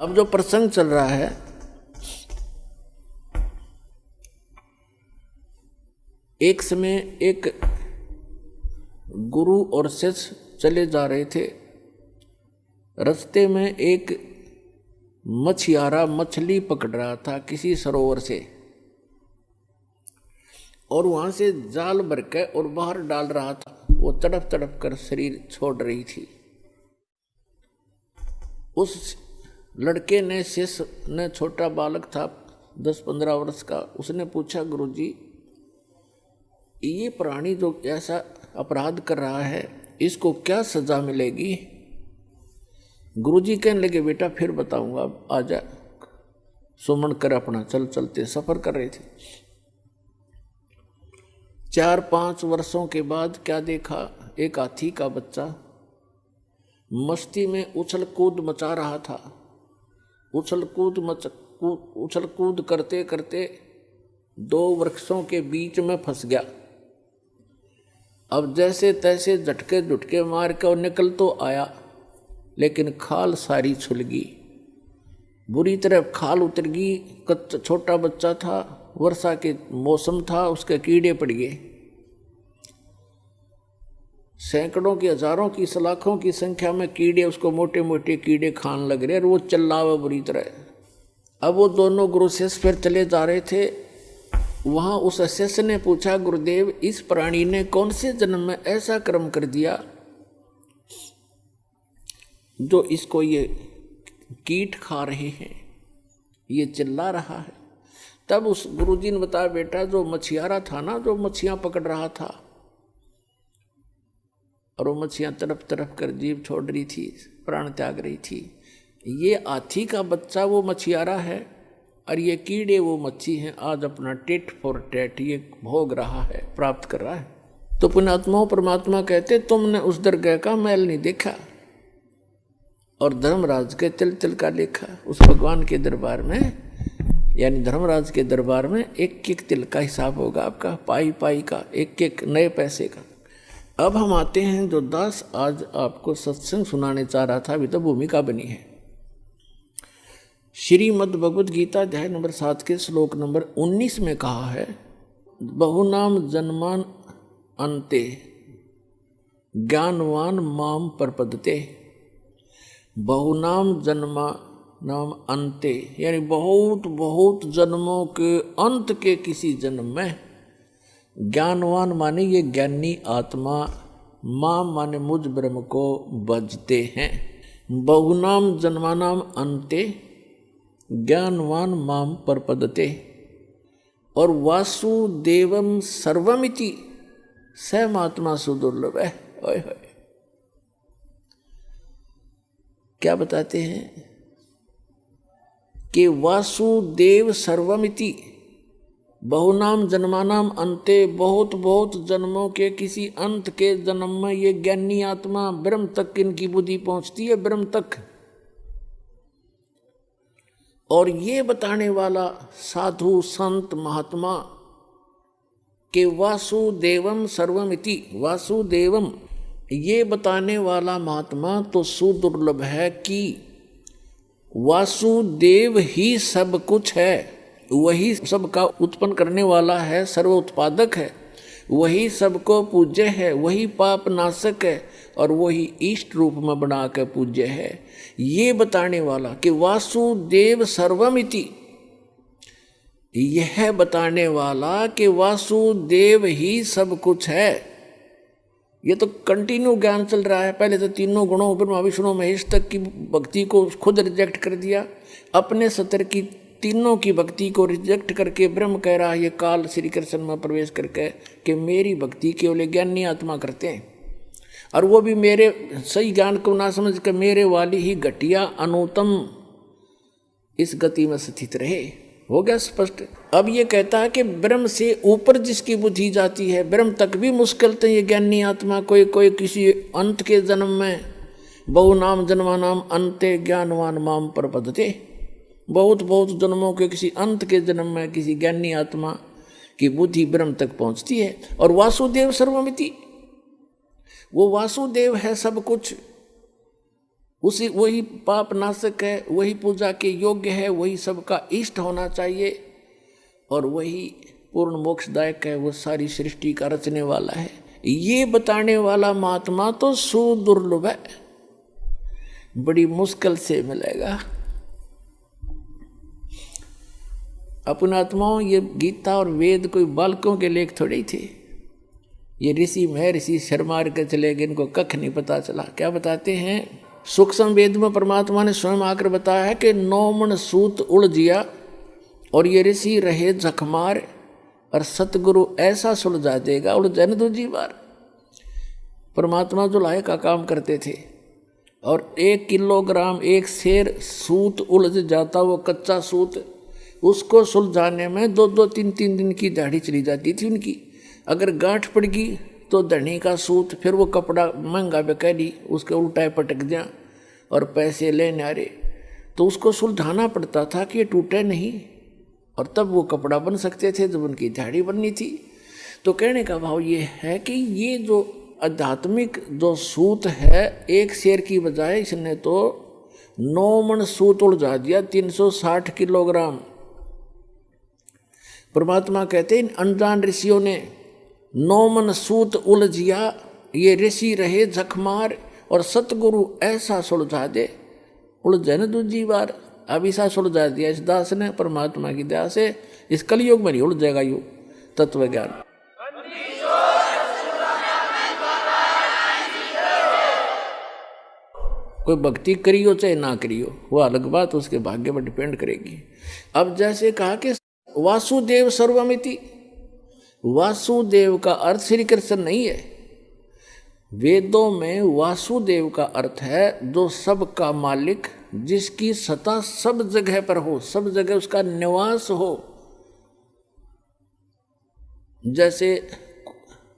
अब जो प्रसंग चल रहा है, एक समय एक गुरु और शिष्य चले जा रहे थे। रास्ते में एक मछियारा मछली पकड़ रहा था किसी सरोवर से, और वहां से जाल भर के और बाहर डाल रहा था। वो तड़प तड़प कर शरीर छोड़ रही थी। उस लड़के ने, शिष्य ने, छोटा बालक था 10-15 वर्ष का, उसने पूछा, गुरुजी ये प्राणी जो ऐसा अपराध कर रहा है इसको क्या सजा मिलेगी? गुरुजी कहने लगे, बेटा फिर बताऊंगा, अब आजा। सुमन कर अपना चलते सफर कर रहे थे। 4-5 वर्षों के बाद क्या देखा, एक हाथी का बच्चा मस्ती में उछल कूद मचा रहा था। उछल कूद करते करते 2 वृक्षों के बीच में फंस गया। अब जैसे तैसे झटके झुटके मार के और निकल तो आया, लेकिन खाल सारी छुल गई, बुरी तरह खाल उतर गई। छोटा बच्चा था, वर्षा के मौसम था, उसके कीड़े पड़ गए। सैकड़ों की, हजारों की, लाखों की संख्या में कीड़े उसको मोटे मोटे कीड़े खान लग रहे, और वो चिल्लावा बुरी तरह। अब वो दोनों गुरु शिष्य फिर चले जा रहे थे। वहां उस शिष्य ने पूछा, गुरुदेव इस प्राणी ने कौन से जन्म में ऐसा कर्म कर दिया जो इसको ये कीट खा रहे हैं, ये चिल्ला रहा है? तब उस गुरुजी ने बताया, बेटा जो मछियारा था ना, जो मछियां पकड़ रहा था, और वो मछियां तड़प तड़प कर जीव छोड़ रही थी, प्राण त्याग रही थी। ये हाथी का बच्चा वो मछियारा है, और ये कीड़े वो मच्छी हैं। आज अपना टेट फॉर टेट ये भोग रहा है, प्राप्त कर रहा है। तो पुण्यात्माओं, परमात्मा कहते, तुमने उस दरगाह का मैल नहीं देखा और धर्मराज के तिल तिल का लेखा। उस भगवान के दरबार में, यानी धर्मराज के दरबार में, एक एक तिल का हिसाब होगा आपका, पाई पाई का, एक एक नए पैसे का। अब हम आते हैं जो दास आज आपको सत्संग सुनाने चाह रहा था, अभी तो भूमिका बनी है। श्रीमद् भगवद गीता अध्याय नंबर 7 के श्लोक नंबर 19 में कहा है, बहुनाम जन्मान अन्ते ज्ञानवान माम प्रपद्यते। बहुनाम जन्मा नाम अन्ते, यानी बहुत बहुत जन्मों के अंत के किसी जन्म में, ज्ञानवान माने ये ज्ञानी आत्मा, माम माने मुझ ब्रह्म को बजते हैं। बहुनाम जन्मानाम अन्ते ज्ञानवान माम प्रपद्यते। और वासुदेवम सर्वमिति सहमात्मा सुदुर्लभ है। ओए होए, क्या बताते हैं कि वासुदेव सर्वमिति, बहुनाम जन्मानाम अन्ते, बहुत बहुत जन्मों के किसी अंत के जन्म में ये ज्ञानी आत्मा ब्रह्म तक इनकी बुद्धि पहुंचती है, ब्रह्म तक। और ये बताने वाला साधु संत महात्मा के वासुदेवम सर्वमिति, वासुदेवम ये बताने वाला महात्मा तो सुदुर्लभ है कि वासुदेव ही सब कुछ है, वही सबका उत्पन्न करने वाला है, सर्व उत्पादक है, वही सबको पूज्य है, वही पाप नाशक है, और वही इष्ट रूप में बना कर पूज्य है। ये बताने वाला कि वासुदेव सर्वमिति, यह बताने वाला कि वासुदेव ही सब कुछ है। ये तो कंटिन्यू ज्ञान चल रहा है। पहले तो तीनों गुणों ब्रह्मा विष्णु महेश तक की भक्ति को खुद रिजेक्ट कर दिया, अपने सतर की तीनों की भक्ति को रिजेक्ट करके ब्रह्म कह रहा है ये काल श्री कृष्ण में प्रवेश करके कि मेरी भक्ति केवल ज्ञानी आत्मा करते हैं, और वो भी मेरे सही ज्ञान को ना समझ कर मेरे वाली ही घटिया अनुतम इस गति में स्थित रहे। हो गया स्पष्ट। अब ये कहता है कि ब्रह्म से ऊपर जिसकी बुद्धि जाती है, ब्रह्म तक भी मुश्किल तो ये ज्ञानी आत्मा कोई कोई किसी अंत के जन्म में, बहुनाम जन्मानाम अन्ते ज्ञानवान माम प्रपद्यते, बहुत बहुत जन्मों के किसी अंत के जन्म में किसी ज्ञानी आत्मा की बुद्धि ब्रह्म तक पहुंचती है। और वासुदेव सर्वमिति, वो वासुदेव है सब कुछ, उसी वही पाप नाशक है, वही पूजा के योग्य है, वही सबका इष्ट होना चाहिए और वही पूर्ण मोक्षदायक है, वो सारी सृष्टि का रचने वाला है। ये बताने वाला महात्मा तो सुदुर्लभ है, बड़ी मुश्किल से मिलेगा। अपने आत्माओं, ये गीता और वेद कोई बालकों के लेख थोड़े ही थे। ये ऋषि महर्षि शर्मा के चले गए, इनको कख नहीं पता चला। क्या बताते हैं? सूक्ष्म वेद में परमात्मा ने स्वयं आकर बताया है कि 9 मन सूत उलझिया और ये ऋषि रहे जखमार और सतगुरु ऐसा सुलझा देगा उलझन दूजी बार। परमात्मा जो लाए का काम करते थे और 1 किलोग्राम 1 सेर सूत उलझ जाता, वो कच्चा सूत, उसको सुलझाने में 2-2, 3-3 दिन की दाढ़ी चली जाती थी उनकी। अगर गांठ पड़ गई तो धनी का सूत, फिर वो कपड़ा महंगा बेकारी, उसके उल्टा पटक दिया और पैसे लेने आ रहे, तो उसको सुलझाना पड़ता था कि ये टूटे नहीं, और तब वो कपड़ा बन सकते थे जब उनकी दाढ़ी बननी थी। तो कहने का भाव ये है कि ये जो आध्यात्मिक जो सूत है, 1 शेर की बजाय इसने तो 9 मन सूत उलझा दिया, 360 किलोग्राम। परमात्मा कहते हैं इन अनजान ऋषियों ने 9 मन सूत उलझिया, ये ऋषि रहे जखमार और सतगुरु ऐसा सुलझा दे उलझन दूजी बार। अब ऐसा सुलझा दिया इस दास ने परमात्मा की दया से। इस कलयुग में नहीं उलझेगा यू तत्व ज्ञान। कोई भक्ति करियो चाहे ना करियो, वो अलग बात, उसके भाग्य पर डिपेंड करेगी। अब जैसे कहा कि वासुदेव सर्वमिति, वासुदेव का अर्थ श्री कृष्ण नहीं है। वेदों में वासुदेव का अर्थ है जो सबका मालिक, जिसकी सत्ता सब जगह पर हो, सब जगह उसका निवास हो। जैसे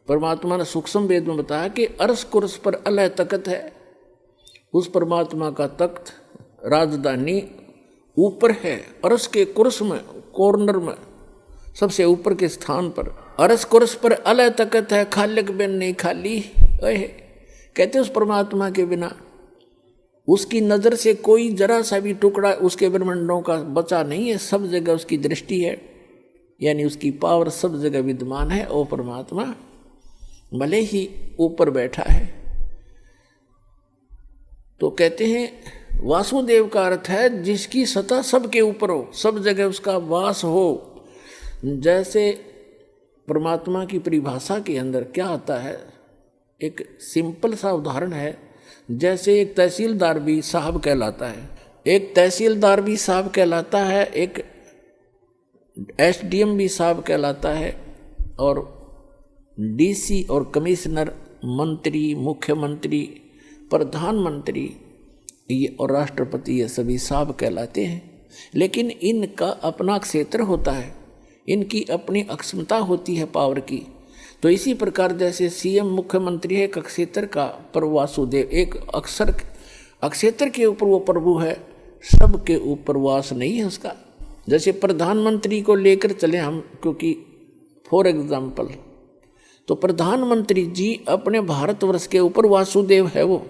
परमात्मा ने सूक्ष्म वेद में बताया कि अर्श कुर्स पर अलह तख्त है, उस परमात्मा का तख्त राजधानी ऊपर है, अर्श के कुर्स में, कॉर्नर में, सबसे ऊपर के स्थान पर। अर्श कुर्स पर अलह तख्त है, खालिक बिन नहीं खाली। कहते उस परमात्मा के बिना उसकी नज़र से कोई जरा सा भी टुकड़ा उसके ब्रह्मांडों का बचा नहीं है, सब जगह उसकी दृष्टि है, यानी उसकी पावर सब जगह विद्यमान है। वो परमात्मा भले ही ऊपर बैठा है। तो कहते हैं वासुदेव का अर्थ है जिसकी सत्ता सबके ऊपर हो, सब जगह उसका वास हो। जैसे परमात्मा की परिभाषा के अंदर क्या आता है, एक सिंपल सा उदाहरण है। जैसे एक तहसीलदार भी साहब कहलाता है, एक तहसीलदार भी साहब कहलाता है, एक एसडीएम भी साहब कहलाता है, और डीसी और कमिश्नर, मंत्री, मुख्यमंत्री, प्रधानमंत्री ये और राष्ट्रपति, ये सभी साहब कहलाते हैं। लेकिन इनका अपना क्षेत्र होता है, इनकी अपनी अक्षमता होती है पावर की। तो इसी प्रकार जैसे सीएम मुख्यमंत्री है एक क्षेत्र का, पर वासुदेव एक अक्षेत्र के ऊपर वो प्रभु है, सबके ऊपर वास नहीं है उसका। जैसे प्रधानमंत्री को लेकर चले हम, क्योंकि फॉर एग्जाम्पल, तो प्रधानमंत्री जी अपने भारतवर्ष के ऊपर वासुदेव है वो।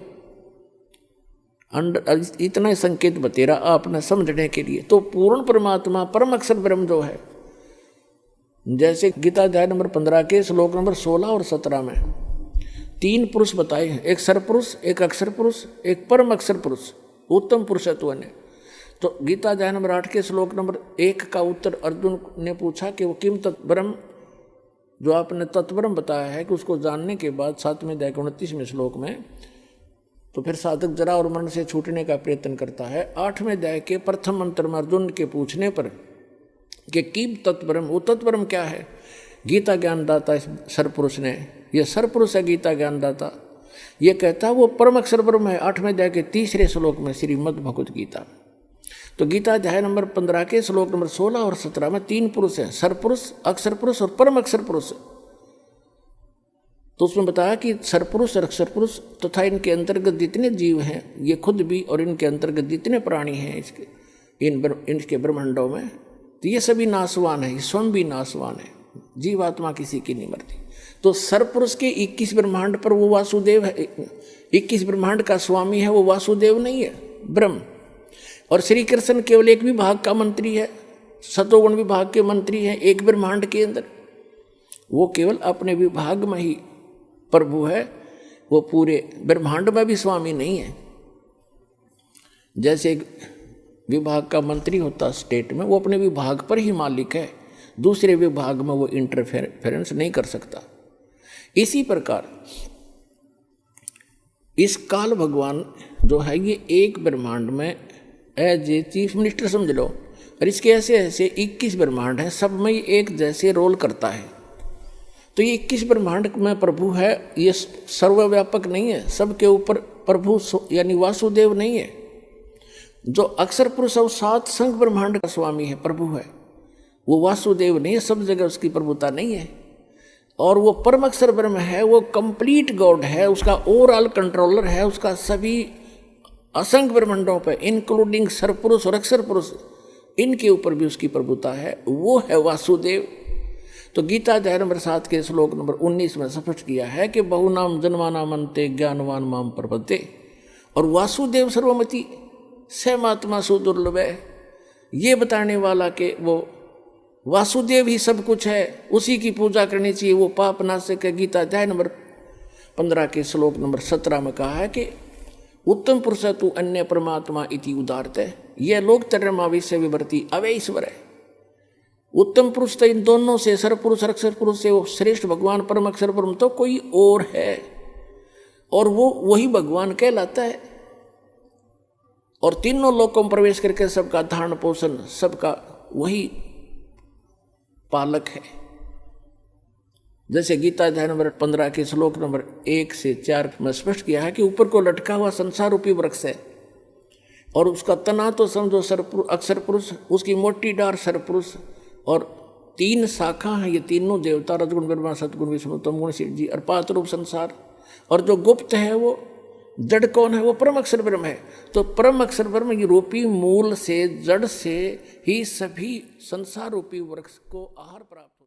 इतना संकेत बतेरा आपने समझने के लिए। तो पूर्ण परमात्मा परम अक्षर ब्रह्म जो है, जैसे गीता अध्याय नंबर 15 के श्लोक नंबर 16 और 17 में 3 पुरुष बताए हैं, एक सरपुरुष, एक अक्षर पुरुष, एक परम अक्षर पुरुष, उत्तम पुरुषत्व ने। तो गीता अध्याय नंबर 8 के श्लोक नंबर 1 का उत्तर अर्जुन ने पूछा कि वो किम तत्ब्रह्म, जो आपने तत्ब्रह्म बताया है कि उसको जानने के बाद 7वें अध्याय के 29वें श्लोक में, तो फिर साधक जरा और मरण से छूटने का प्रयत्न करता है। 8वें अध्याय के प्रथम मंत्र में अर्जुन के पूछने पर कि किम तत्ब्रह्म, वो तत्ब्रह्म क्या है, गीता ज्ञानदाता इस सरपुरुष ने, यह सरपुरुष है गीता ज्ञानदाता, ये कहता वो परम अक्षर ब्रह्म है। 8वें अध्याय के 3रे श्लोक में श्रीमद् भगवत गीता। तो गीता अध्याय नंबर 15 के श्लोक नंबर 16 और 17 में 3 पुरुष हैं, सरपुरुष, अक्षर पुरुष और परम अक्षर पुरुष। तो उसमें बताया कि सरपुरुष और अक्षर पुरुष तथा इनके अंतर्गत जितने जीव हैं, ये खुद भी, और इनके अंतर्गत जितने प्राणी हैं इनके ब्रह्मांडों में, तो ये सभी नाशवान है, स्वयं भी नाशवान है, जीवात्मा किसी की नहीं मरती। तो सरपुरुष के 21 ब्रह्मांड पर वो वासुदेव है, 21 ब्रह्मांड का स्वामी है, वो वासुदेव नहीं है, ब्रह्म। और श्री कृष्ण केवल एक विभाग का मंत्री है, सतोगुण विभाग के मंत्री हैं एक ब्रह्मांड के अंदर। वो केवल अपने विभाग में ही प्रभु है, वो पूरे ब्रह्मांड में भी स्वामी नहीं है। जैसे एक विभाग का मंत्री होता स्टेट में, वो अपने विभाग पर ही मालिक है, दूसरे विभाग में वो इंटरफेरेंस नहीं कर सकता। इसी प्रकार इस काल भगवान जो है ये एक ब्रह्मांड में एज ए चीफ मिनिस्टर समझ लो, और इसके ऐसे ऐसे 21 ब्रह्मांड हैं, सब में एक जैसे रोल करता है। तो ये 21 ब्रह्मांड में प्रभु है, ये सर्वव्यापक नहीं है, सबके ऊपर प्रभु यानी वासुदेव नहीं है। जो अक्षर पुरुष और 7 संघ ब्रह्मांड का स्वामी है, प्रभु है, वो वासुदेव नहीं है, सब जगह उसकी प्रभुता नहीं है। और वो परम अक्षर ब्रह्म है, वो कंप्लीट गॉड है, उसका ओवरऑल कंट्रोलर है, उसका सभी असंख्य ब्रह्मांडों पर इंक्लूडिंग सरपुरुष और अक्षर पुरुष, इनके ऊपर भी उसकी प्रभुता है, वो है वासुदेव। तो गीता अध्याय नंबर 7 के श्लोक नंबर 19 में स्पष्ट किया है कि बहुनाम जन्मानाम अन्ते ज्ञानवान माम प्रपद्ये, और वासुदेव सर्वमति सहमात्मा सुदुर्लभ है, ये बताने वाला कि वो वासुदेव ही सब कुछ है, उसी की पूजा करनी चाहिए, वो पाप नाशक है। गीता अध्याय नंबर 15 के श्लोक नंबर 17 में कहा है कि उत्तम पुरुष तू अन्य परमात्मा इति उदारत है, यह लोक तरमाविश्य विवर्ती अवैश्वर है। उत्तम पुरुष तो इन दोनों से, सरपुरुष अक्षर पुरुष से वो श्रेष्ठ भगवान परम अक्षर परम तो कोई और है, और वो वही भगवान कहलाता है। और तीनों लोकों में प्रवेश करके सबका धारण पोषण, सबका वही पालक है। जैसे गीता अध्याय नंबर 15 के श्लोक नंबर 1 से 4 में स्पष्ट किया है कि ऊपर को लटका हुआ संसार रूपी वृक्ष है, और उसका तना तो समझो अक्षर पुरुष, उसकी मोटी डार सरपुरुष, और 3 शाखा हैं, ये तीनों देवता रजगुण ब्रह्मा सतगुण विष्णु तमगुण शिव जी, और 5 रूप संसार। और जो गुप्त है वो जड़ कौन है, वो परम अक्षर ब्रह्म है। तो परम अक्षर ब्रह्म रूपी मूल से, जड़ से ही सभी संसार रूपी वृक्ष को आहार प्राप्त